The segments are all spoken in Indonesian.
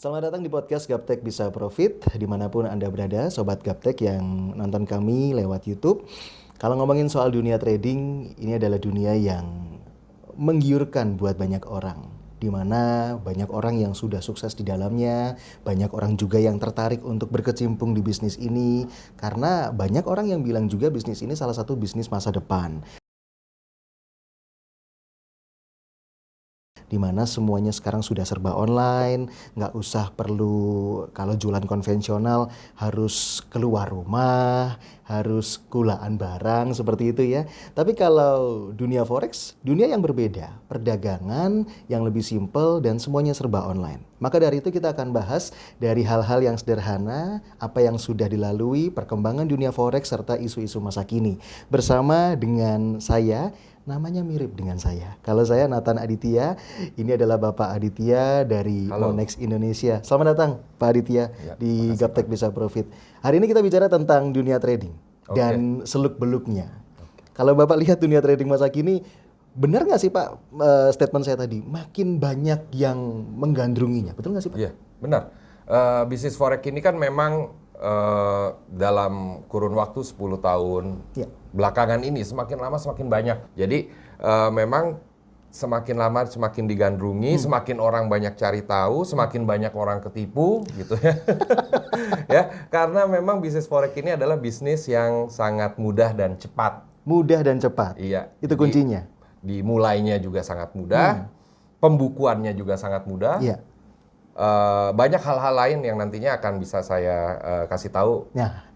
Selamat datang di podcast Gaptek Bisa Profit, dimanapun Anda berada, Sobat Gaptek yang nonton kami lewat YouTube. Kalau ngomongin soal dunia trading, ini adalah dunia yang menggiurkan buat banyak orang. Di mana banyak orang yang sudah sukses di dalamnya, banyak orang juga yang tertarik untuk berkecimpung di bisnis ini. Karena banyak orang yang bilang juga bisnis ini salah satu bisnis masa depan. Di mana semuanya sekarang sudah serba online, nggak usah perlu kalau jualan konvensional harus keluar rumah, harus kulaan barang seperti itu ya. Tapi kalau dunia forex, dunia yang berbeda, perdagangan yang lebih simpel dan semuanya serba online. Maka dari itu kita akan bahas dari hal-hal yang sederhana, apa yang sudah dilalui, perkembangan dunia forex serta isu-isu masa kini. Bersama dengan saya, namanya mirip dengan saya. Kalau saya Nathan Aditya, ini adalah Bapak Aditya dari Monex Indonesia. Selamat datang Pak Aditya di Gaptek Bisa Profit. Hari ini kita bicara tentang dunia trading dan seluk-beluknya. Kalau Bapak lihat dunia trading masa kini, benar nggak sih Pak statement saya tadi? Makin banyak yang menggandrunginya, betul nggak sih Pak? Iya, benar. Bisnis forex ini kan memang dalam kurun waktu 10 tahun belakangan ini semakin lama semakin banyak. Jadi memang semakin lama semakin digandrungi, semakin orang banyak cari tahu, semakin banyak orang ketipu gitu ya. Ya, karena memang bisnis forex ini adalah bisnis yang sangat mudah dan cepat. Mudah dan cepat. Iya. Itu kuncinya. Dimulainya juga sangat mudah, pembukuannya juga sangat mudah. Iya. Banyak hal-hal lain yang nantinya akan bisa saya kasih tahu.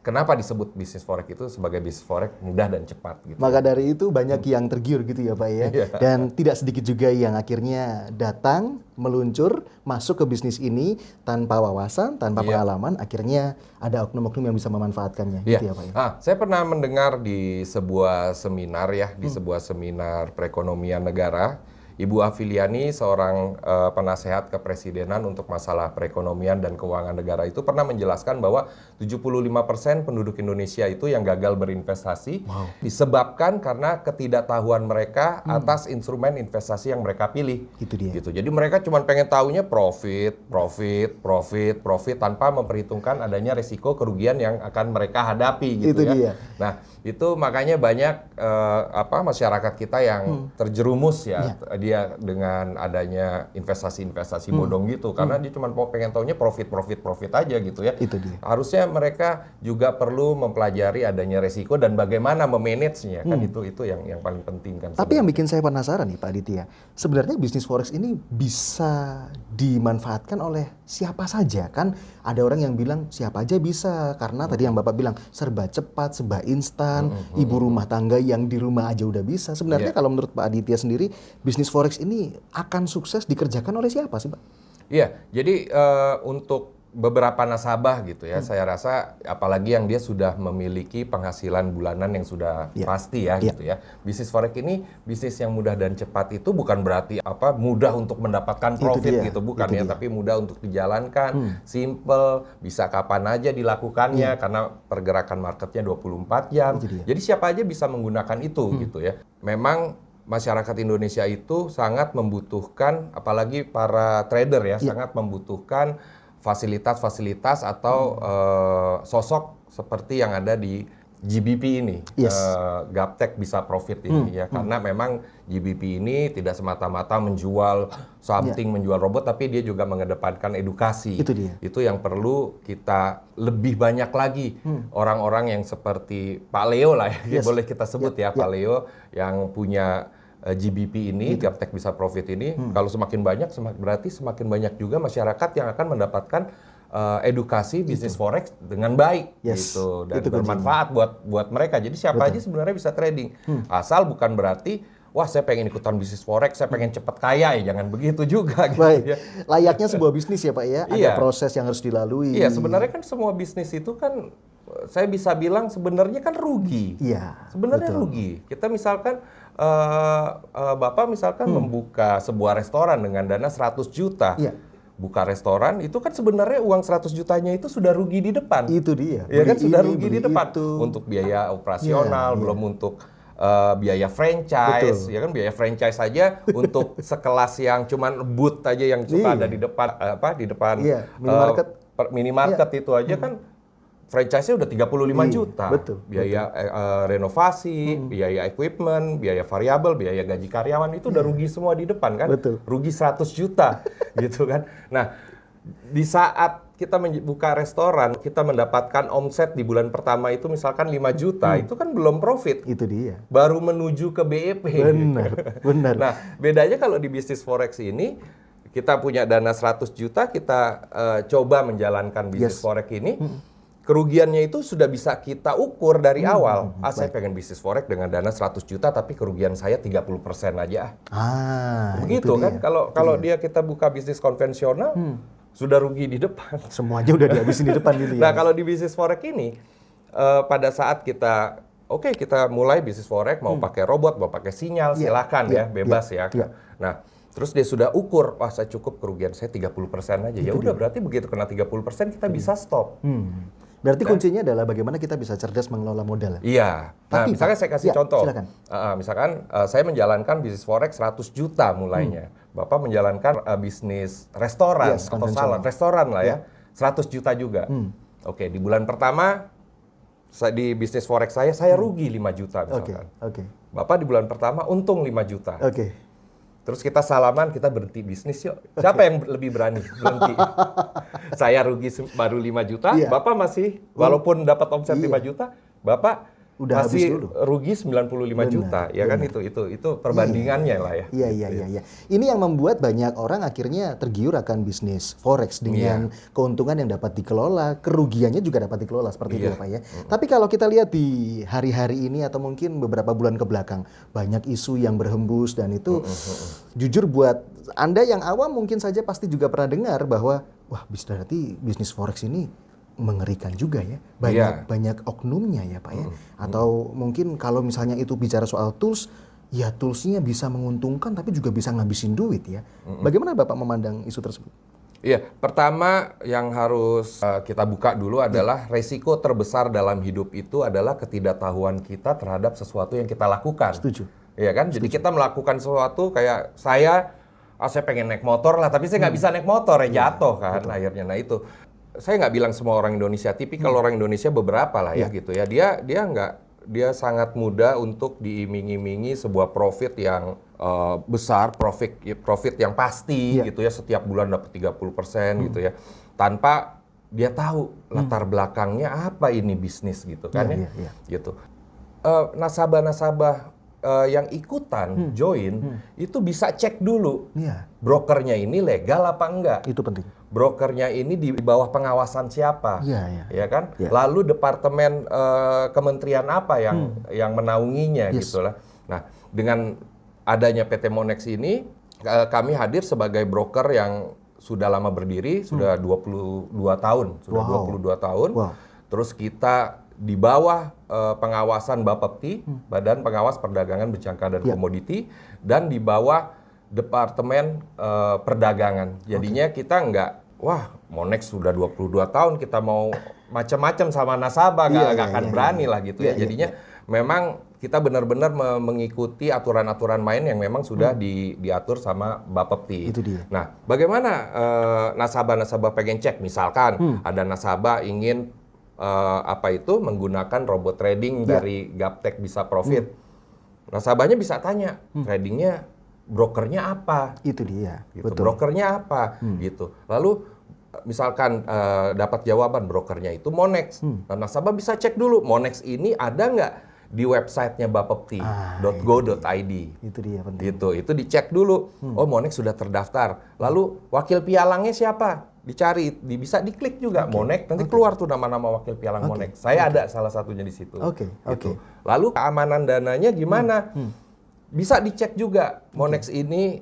Kenapa disebut bisnis forex itu sebagai bisnis forex mudah dan cepat gitu. Maka dari itu banyak yang tergiur gitu ya Pak ya. Dan tidak sedikit juga yang akhirnya datang, meluncur, masuk ke bisnis ini tanpa wawasan, tanpa pengalaman, akhirnya ada oknum-oknum yang bisa memanfaatkannya gitu ya Pak ya. Saya pernah mendengar di sebuah seminar di sebuah seminar perekonomian negara. Ibu Afiliani, seorang penasehat kepresidenan untuk masalah perekonomian dan keuangan negara itu pernah menjelaskan bahwa 75% penduduk Indonesia itu yang gagal berinvestasi disebabkan karena ketidaktahuan mereka atas instrumen investasi yang mereka pilih. Itu dia. Gitu. Jadi mereka cuma pengen tahunya profit tanpa memperhitungkan adanya risiko kerugian yang akan mereka hadapi gitu itu dia. Nah, itu makanya banyak masyarakat kita yang terjerumus dia dengan adanya investasi bodong gitu karena dia cuma pengen taunya profit aja gitu ya. Itu dia. Harusnya mereka juga perlu mempelajari adanya resiko dan bagaimana memanagenya kan itu yang paling penting kan. Tapi yang bikin saya penasaran nih Pak Aditya, sebenarnya bisnis forex ini bisa dimanfaatkan oleh siapa saja kan? Ada orang yang bilang siapa aja bisa karena tadi yang Bapak bilang serba cepat, serba instan, ibu rumah tangga yang di rumah aja udah bisa. Sebenarnya kalau menurut Pak Aditya sendiri, bisnis forex ini akan sukses dikerjakan oleh siapa sih Pak? Iya, jadi untuk beberapa nasabah gitu ya, saya rasa apalagi yang dia sudah memiliki penghasilan bulanan yang sudah pasti gitu ya. Bisnis forex ini bisnis yang mudah dan cepat itu bukan berarti mudah untuk mendapatkan profit gitu, bukan ya, tapi mudah untuk dijalankan, simple, bisa kapan aja dilakukannya karena pergerakan marketnya 24 jam. Jadi siapa aja bisa menggunakan itu gitu ya. Memang masyarakat Indonesia itu sangat membutuhkan, apalagi para trader ya, sangat membutuhkan fasilitas-fasilitas atau sosok seperti yang ada di GBP ini, Gaptek Bisa Profit ini ya, karena memang GBP ini tidak semata-mata menjual something, menjual robot, tapi dia juga mengedepankan edukasi. Itu dia. Itu yang perlu kita lebih banyak lagi orang-orang yang seperti Pak Leo lah ya, boleh kita sebut Pak Leo yang punya GBP ini, Gaptek Bisa Profit ini, kalau semakin banyak berarti semakin banyak juga masyarakat yang akan mendapatkan edukasi bisnis forex dengan baik gitu dan bermanfaat buat mereka. Jadi siapa aja sebenarnya bisa trading. Asal bukan berarti wah saya pengen ikutan bisnis forex, saya pengen cepat kaya ya, jangan begitu juga gitu. Baik. Layaknya sebuah bisnis ya Pak ya, ada proses yang harus dilalui. Iya, sebenarnya kan semua bisnis itu kan saya bisa bilang sebenarnya kan rugi. Iya. Sebenarnya rugi. Kita misalkan Bapak misalkan membuka sebuah restoran dengan dana 100 juta. Buka restoran itu kan sebenarnya uang 100 jutanya itu sudah rugi di depan. Itu dia. Ya kan sudah rugi di depan untuk biaya operasional, belum untuk biaya franchise, Betul. ya kan biaya franchise saja untuk sekelas yang cuman booth aja yang suka ada di depan di depan minimarket. minimarket itu aja kan franchise-nya udah 35 juta. Betul. Biaya renovasi, biaya equipment, biaya variabel, biaya gaji karyawan itu udah rugi semua di depan kan? Betul. Rugi 100 juta gitu kan. Nah, di saat kita buka restoran, kita mendapatkan omset di bulan pertama itu misalkan 5 juta, itu kan belum profit. Itu dia. Baru menuju ke BEP. Benar. Nah, bedanya kalau di bisnis forex ini, kita punya dana 100 juta, kita coba menjalankan bisnis forex ini, kerugiannya itu sudah bisa kita ukur dari awal. Saya pengen bisnis forex dengan dana 100 juta, tapi kerugian saya 30% aja. Begitu kan? Kalau kita buka bisnis konvensional, sudah rugi di depan. Semuanya udah dihabisin di depan gitu ya. Nah, kalau di bisnis forex ini, pada saat kita kita mulai bisnis forex, mau pakai robot, mau pakai sinyal, silakan ya, bebas ya. Nah, terus dia sudah ukur, wah saya cukup kerugian saya 30% aja. Ya udah, berarti begitu kena 30% kita bisa stop. Berarti kuncinya adalah bagaimana kita bisa cerdas mengelola modal. Iya. Nah, misalnya saya kasih contoh. Silakan. Misalkan saya menjalankan bisnis forex 100 juta mulainya. Bapak menjalankan bisnis restoran atau salon, restoran lah ya. 100 juta juga. Oke, di bulan pertama di bisnis forex saya rugi 5 juta misalkan. Bapak di bulan pertama untung 5 juta. Terus kita salaman, kita berhenti bisnis yuk. Siapa yang lebih berani berhenti? Saya rugi baru 5 juta, Bapak masih, walaupun dapat omset 5 juta, Bapak udah masih rugi 95 juta. Ya kan, itu perbandingannya lah ya. Iya. Ini yang membuat banyak orang akhirnya tergiur akan bisnis forex dengan keuntungan yang dapat dikelola, kerugiannya juga dapat dikelola seperti itu ya Pak ya. Tapi kalau kita lihat di hari-hari ini atau mungkin beberapa bulan ke belakang, banyak isu yang berhembus dan itu jujur buat Anda yang awam mungkin saja pasti juga pernah dengar bahwa wah berarti bisnis forex ini mengerikan juga ya, banyak oknumnya ya Pak ya, atau mungkin kalau misalnya itu bicara soal tools, ya toolsnya bisa menguntungkan tapi juga bisa ngabisin duit ya. Bagaimana Bapak memandang isu tersebut? Iya, pertama yang harus kita buka dulu adalah resiko terbesar dalam hidup itu adalah ketidaktahuan kita terhadap sesuatu yang kita lakukan. Setuju. Iya kan, jadi kita melakukan sesuatu kayak saya pengen naik motor lah, tapi saya nggak bisa naik motor ya jatuh kan akhirnya. Nah itu. Saya nggak bilang semua orang Indonesia, tipikal orang Indonesia beberapa lah ya gitu ya. Dia sangat mudah untuk diiming-imingi sebuah profit yang besar, profit yang pasti gitu ya, setiap bulan dapat 30% gitu ya. Tanpa dia tahu latar belakangnya apa ini bisnis gitu kan ya. Gitu. Nasabah-nasabah yang ikutan join itu bisa cek dulu brokernya ini legal apa enggak. Itu penting. Brokernya ini di bawah pengawasan siapa, ya kan? Lalu departemen kementerian apa yang menaunginya gitulah. Nah, dengan adanya PT Monex ini kami hadir sebagai broker yang sudah lama berdiri, sudah 22 tahun, Terus kita di bawah pengawasan Bapepti, Badan Pengawas Perdagangan Berjangka dan Komoditi, dan di bawah Departemen Perdagangan. Jadinya kita nggak, wah Monex sudah 22 tahun, kita mau macam-macam sama nasabah, nggak akan berani lah gitu ya. Jadinya memang kita benar-benar mengikuti aturan-aturan main yang memang sudah diatur sama Bapepti. Itu dia. Nah, bagaimana nasabah-nasabah pengen cek? Misalkan ada nasabah ingin menggunakan robot trading dari Gaptek Bisa Profit. Nasabahnya bisa tanya, tradingnya brokernya apa? Itu dia. Gitu. Betul. Brokernya apa? Gitu. Lalu misalkan dapat jawaban brokernya itu Monex. Nah, nasabah bisa cek dulu Monex ini ada nggak di websitenya bapepti.go.id. Itu dia penting. Gitu. Itu dicek dulu. Oh, Monex sudah terdaftar. Lalu wakil pialangnya siapa? Dicari, bisa diklik juga Monex, nanti keluar tuh nama-nama wakil pialang Monex. Saya ada salah satunya di situ. Gitu. Lalu keamanan dananya gimana? Bisa dicek juga Monex ini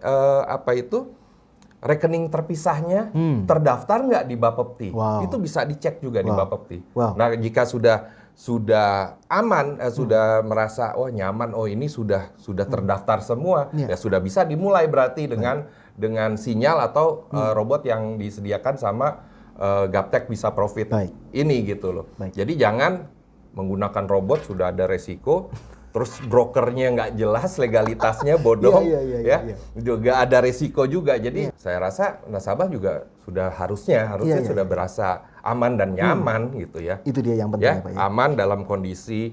rekening terpisahnya terdaftar nggak di Bapepti. Itu bisa dicek juga di Bapepti. Nah, jika sudah aman, sudah merasa nyaman, ini sudah terdaftar semua, ya sudah bisa dimulai berarti dengan sinyal atau robot yang disediakan sama Gaptek Bisa Profit ini gitu loh. Jadi jangan menggunakan robot, sudah ada resiko, terus brokernya nggak jelas, legalitasnya bodong, Iya. juga ada resiko juga. Jadi saya rasa nasabah juga harusnya sudah berasa aman dan nyaman gitu ya. Itu dia yang penting ya Pak ya. Aman dalam kondisi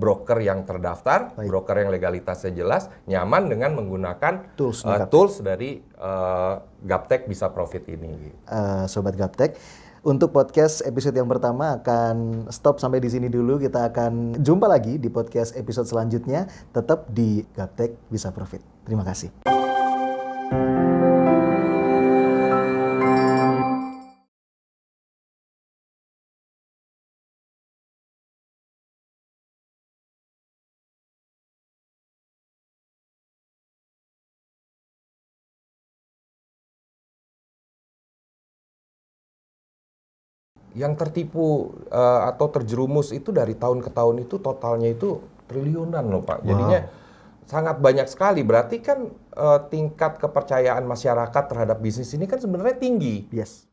broker yang terdaftar, broker yang legalitasnya jelas, nyaman dengan menggunakan tools dari Gaptek Bisa Profit ini. Sobat Gaptek, untuk podcast episode yang pertama akan stop sampai di sini dulu. Kita akan jumpa lagi di podcast episode selanjutnya, tetap di Gaptek Bisa Profit. Terima kasih. Yang tertipu atau terjerumus itu dari tahun ke tahun itu totalnya itu triliunan loh Pak. Jadinya sangat banyak sekali. Berarti kan tingkat kepercayaan masyarakat terhadap bisnis ini kan sebenarnya tinggi. Yes.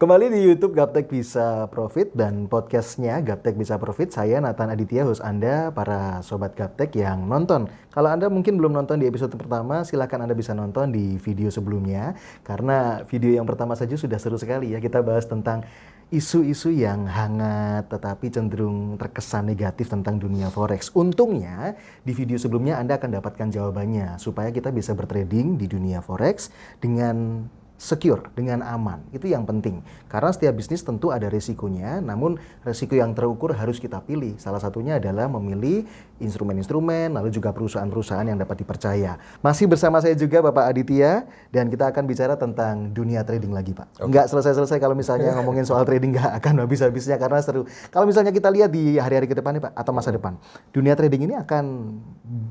Kembali di YouTube Gaptek Bisa Profit dan podcastnya Gaptek Bisa Profit. Saya Nathan Aditya, host Anda, para Sobat Gaptek yang nonton. Kalau Anda mungkin belum nonton di episode pertama, silakan Anda bisa nonton di video sebelumnya. Karena video yang pertama saja sudah seru sekali ya. Kita bahas tentang isu-isu yang hangat tetapi cenderung terkesan negatif tentang dunia forex. Untungnya di video sebelumnya Anda akan dapatkan jawabannya supaya kita bisa bertrading di dunia forex dengan secure, dengan aman. Itu yang penting. Karena setiap bisnis tentu ada resikonya, namun resiko yang terukur harus kita pilih. Salah satunya adalah memilih instrumen-instrumen, lalu juga perusahaan-perusahaan yang dapat dipercaya. Masih bersama saya juga Bapak Aditya, dan kita akan bicara tentang dunia trading lagi Pak. Nggak selesai-selesai kalau misalnya ngomongin soal trading, nggak akan habis-habisnya karena seru. Kalau misalnya kita lihat di hari-hari ke depan nih Pak, atau masa depan, dunia trading ini akan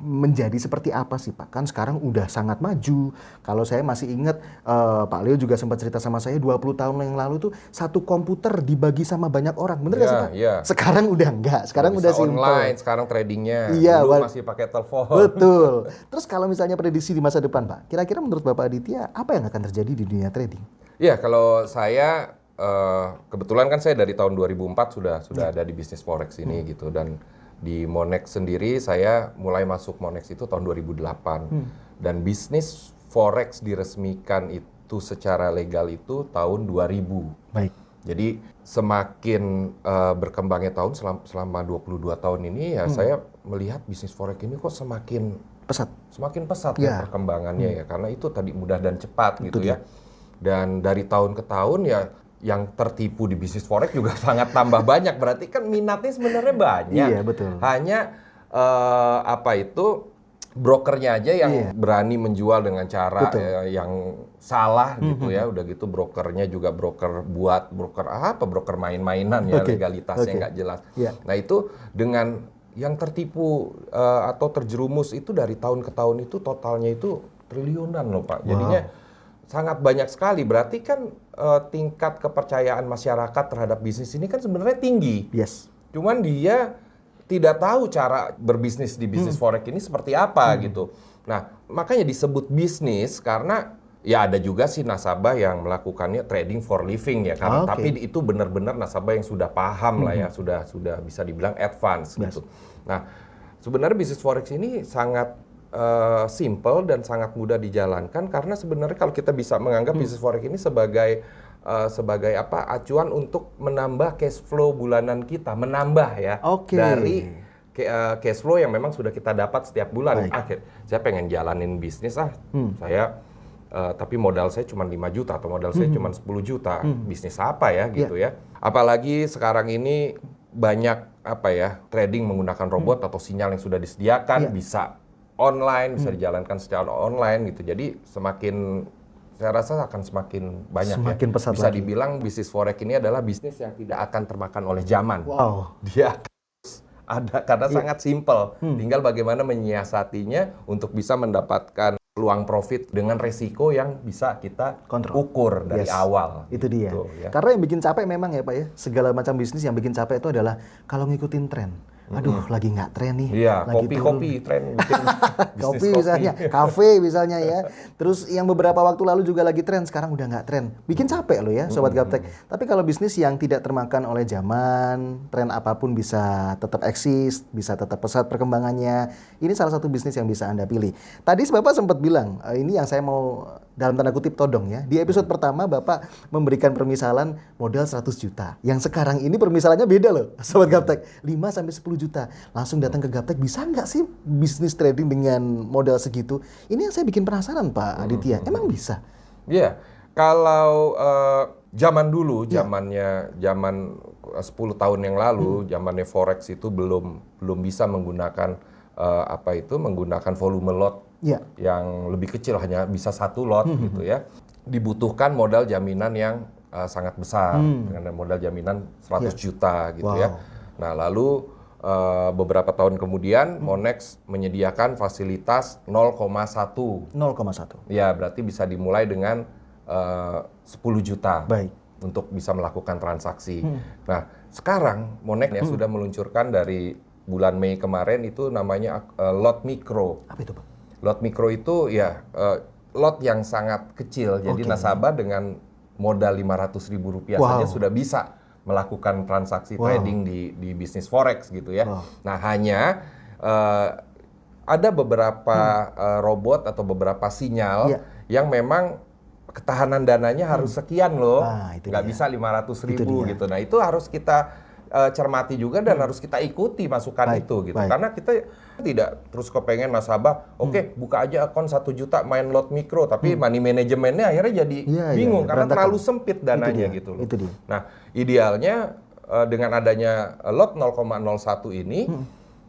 menjadi seperti apa sih Pak? Kan sekarang udah sangat maju. Kalau saya masih ingat Pak Leo juga sempat cerita sama saya 20 tahun yang lalu tuh satu komputer dibagi sama banyak orang. Bener nggak sih Pak? Iya. Sekarang udah enggak. Sekarang udah simple. Online, sekarang tradingnya. Iya, dulu masih pakai telepon. Betul. Terus kalau misalnya prediksi di masa depan Pak, kira-kira menurut Bapak Aditya apa yang akan terjadi di dunia trading? Iya, kalau saya kebetulan kan saya dari tahun 2004 sudah ada di bisnis forex ini gitu, dan di Monex sendiri saya mulai masuk Monex itu tahun 2008 dan bisnis forex diresmikan itu secara legal itu tahun 2000. Baik. Jadi semakin berkembangnya tahun selama 22 tahun ini ya saya melihat bisnis forex ini kok semakin pesat ya perkembangannya ya, karena itu tadi mudah dan cepat gitu ya. Dan dari tahun ke tahun ya yang tertipu di bisnis forex juga sangat tambah banyak. Berarti kan minatnya sebenarnya banyak. Iya, betul. Hanya brokernya aja yang berani menjual dengan cara yang salah gitu ya. Udah gitu brokernya juga broker main-mainan ya, legalitasnya nggak jelas. Nah itu dengan yang tertipu atau terjerumus itu dari tahun ke tahun itu totalnya itu triliunan loh Pak. Jadinya sangat banyak sekali. Berarti kan tingkat kepercayaan masyarakat terhadap bisnis ini kan sebenarnya tinggi. Yes. Cuman dia tidak tahu cara berbisnis di bisnis forex ini seperti apa gitu. Nah, makanya disebut bisnis karena ya ada juga sih nasabah yang melakukannya trading for living ya, karena tapi itu benar-benar nasabah yang sudah paham lah ya, sudah bisa dibilang advance gitu. Nah, sebenarnya bisnis forex ini sangat simple dan sangat mudah dijalankan karena sebenarnya kalau kita bisa menganggap bisnis forex ini sebagai acuan untuk menambah cash flow bulanan kita, menambah ya dari cash flow yang memang sudah kita dapat setiap bulan. Saya pengen jalanin bisnis saya tapi modal saya cuma 5 juta atau modal saya cuma 10 juta. Bisnis apa ya gitu ya. Apalagi sekarang ini banyak trading menggunakan robot atau sinyal yang sudah disediakan, bisa online, bisa dijalankan secara online gitu. Jadi saya rasa akan semakin banyak pesat bisa lagi. dibilang bisnis forex ini adalah bisnis yang tidak akan termakan oleh zaman. Dia ada karena sangat simpel. Tinggal bagaimana menyiasatinya untuk bisa mendapatkan peluang profit dengan resiko yang bisa kita ukur dari awal. Itu dia. Gitu, ya. Karena yang bikin capek memang ya Pak ya, segala macam bisnis yang bikin capek itu adalah kalau ngikutin tren. aduh lagi nggak tren nih, Iya, lagi kopi tren bikin bisnis kopi misalnya, kafe misalnya ya. Terus yang beberapa waktu lalu juga lagi tren, sekarang udah nggak tren. Bikin capek loh ya Sobat Gaptek. Tapi kalau bisnis yang tidak termakan oleh zaman, tren apapun bisa tetap eksis, bisa tetap pesat perkembangannya. Ini salah satu bisnis yang bisa Anda pilih. Tadi Bapak sempat bilang, ini yang saya mau dalam tanda kutip todong ya. Di episode pertama Bapak memberikan permisalan modal 100 juta. Yang sekarang ini permisalannya beda loh Sobat Gaptek. 5-10 juta. Langsung datang ke Gaptek, bisa nggak sih bisnis trading dengan modal segitu? Ini yang saya bikin penasaran Pak Aditya. Emang bisa? Iya, kalau zaman dulu, zaman 10 tahun yang lalu, zamannya forex itu belum bisa menggunakan menggunakan volume lot yang lebih kecil, hanya bisa 1 lot gitu ya. Dibutuhkan modal jaminan yang sangat besar dengan modal jaminan 100 juta gitu ya. Nah, lalu beberapa tahun kemudian Monex menyediakan fasilitas 0,1. 0,1. Ya, berarti bisa dimulai dengan 10 juta. Baik. Untuk bisa melakukan transaksi. Nah, sekarang Monex sudah meluncurkan dari bulan Mei kemarin itu namanya lot mikro. Apa itu Pak? Lot mikro itu ya lot yang sangat kecil. Jadi nasabah dengan modal Rp500.000 saja sudah bisa melakukan transaksi trading di bisnis forex gitu ya. Nah, hanya ada beberapa robot atau beberapa sinyal yang memang ketahanan dananya harus sekian loh, nggak bisa 500.000 gitu. Nah, itu harus kita cermati juga dan harus kita ikuti masukan itu gitu. Karena kita tidak terus kepengen nasabah, oke, buka aja akun 1 juta main lot mikro, tapi money manajemennya akhirnya jadi bingung karena terlalu sempit dananya gitu loh. Nah, idealnya dengan adanya lot 0,01 ini,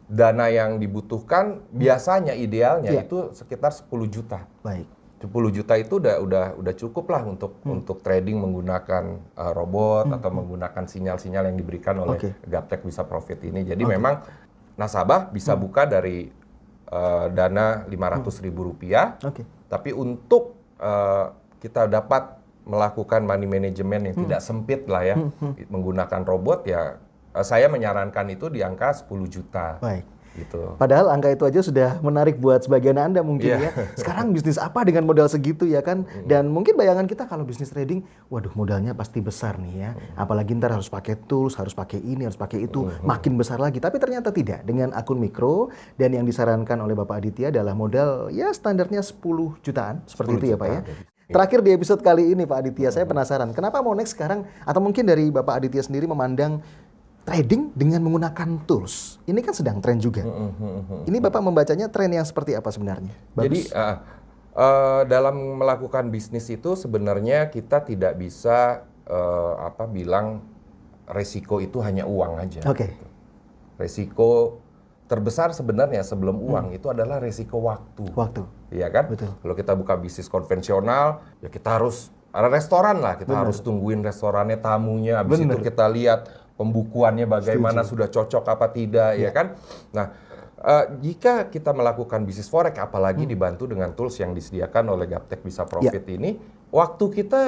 dana yang dibutuhkan biasanya idealnya itu sekitar 10 juta. Baik. 10 juta itu udah cukup lah untuk trading menggunakan robot atau menggunakan sinyal-sinyal yang diberikan oleh Gaptek Bisa Profit ini. Jadi memang nasabah bisa buka dari dana Rp500.000, tapi untuk kita dapat melakukan money management yang tidak sempit lah ya, menggunakan robot ya, saya menyarankan itu di angka 10 juta. Baik. Gitu. Padahal angka itu aja sudah menarik buat sebagian Anda mungkin ya. Sekarang bisnis apa dengan modal segitu ya kan? Dan mungkin bayangan kita kalau bisnis trading, waduh modalnya pasti besar nih ya. Apalagi ntar harus pakai tools, harus pakai ini, harus pakai itu, makin besar lagi. Tapi ternyata tidak. Dengan akun mikro dan yang disarankan oleh Bapak Aditya adalah modal ya standarnya 10 jutaan. Seperti itu ya Pak ya. Terakhir di episode kali ini Pak Aditya, saya penasaran. Kenapa Monex sekarang, atau mungkin dari Bapak Aditya sendiri memandang trading dengan menggunakan tools. Ini kan sedang tren juga. Ini Bapak membacanya tren yang seperti apa sebenarnya? Bagus. Jadi dalam melakukan bisnis itu sebenarnya kita tidak bisa bilang resiko itu hanya uang aja. Gitu. Resiko terbesar sebenarnya sebelum uang itu adalah resiko waktu. Iya kan? Betul. Kalau kita buka bisnis konvensional, ya kita harus ada restoran lah, kita harus tungguin restorannya, tamunya, habis itu kita lihat pembukuannya bagaimana, sudah cocok apa tidak, ya kan? Nah, jika kita melakukan bisnis forex, apalagi dibantu dengan tools yang disediakan oleh Gaptek Bisa Profit ini, waktu kita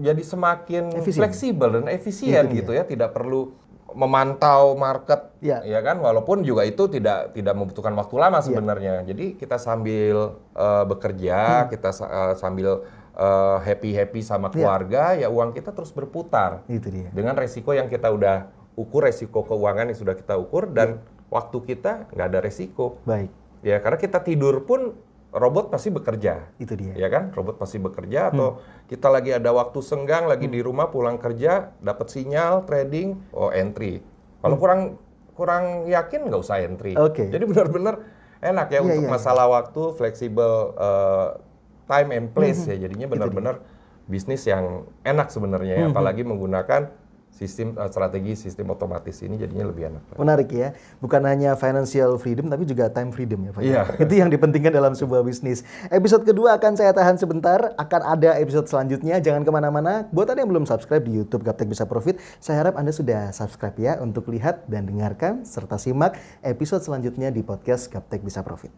jadi semakin fleksibel dan efisien gitu ya, tidak perlu memantau market, ya kan? Walaupun juga itu tidak membutuhkan waktu lama sebenarnya. Jadi kita sambil bekerja, kita sambil happy sama keluarga, ya uang kita terus berputar. Itu dia. Dengan resiko yang kita udah ukur, resiko keuangan yang sudah kita ukur, dan waktu kita nggak ada resiko. Baik. Ya, karena kita tidur pun robot pasti bekerja. Itu dia. Ya kan? Robot pasti bekerja, atau kita lagi ada waktu senggang, lagi di rumah pulang kerja, dapat sinyal trading, entry. Kalau kurang yakin nggak usah entry. Jadi benar-benar enak ya untuk masalah waktu, fleksibel time and place ya, jadinya benar-benar bisnis yang enak sebenarnya, apalagi menggunakan strategi sistem otomatis ini jadinya lebih enak. Menarik ya, bukan hanya financial freedom tapi juga time freedom ya Pak. Itu yang dipentingkan dalam sebuah bisnis. Episode kedua akan saya tahan sebentar, akan ada episode selanjutnya, jangan kemana-mana. Buat Anda yang belum subscribe di YouTube Gaptek Bisa Profit, saya harap Anda sudah subscribe ya untuk lihat dan dengarkan serta simak episode selanjutnya di podcast Gaptek Bisa Profit.